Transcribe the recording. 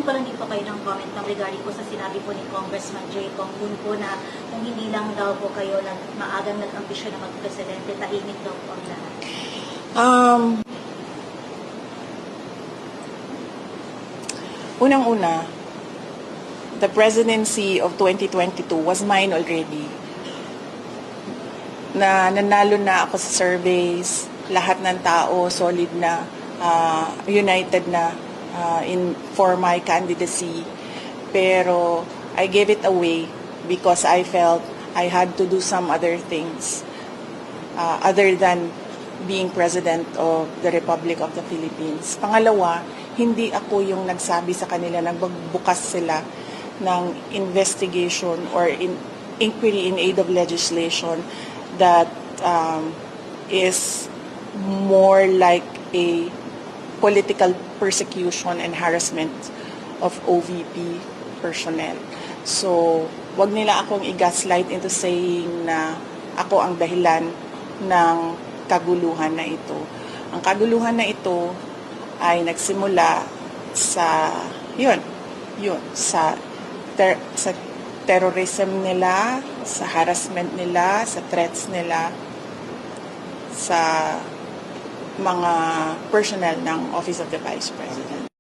Nag-comment pa lang din po kayo ng comment regarding po sa sinabi po ni Congressman Jay Kong Hoon po na kung hindi lang daw po kayo maagang nag-ambisyon na mag-presidente, tahimik daw po ang lahat. Unang-una, the presidency of 2022 was mine already. Nanalo na ako sa surveys, lahat ng tao solid na, united na for my candidacy. Pero I gave it away because I felt I had to do some other things other than being President of the Republic of the Philippines. Pangalawa, hindi ako yung nagsabi sa kanila na magbukas sila ng investigation or inquiry in aid of legislation that is more like a political persecution and harassment of OVP personnel. So, wag nila akong i-gaslight into saying na ako ang dahilan ng kaguluhan na ito. Ang kaguluhan na ito ay nagsimula sa sa terrorism nila, sa harassment nila, sa threats nila sa mga personnel ng Office of the Vice President.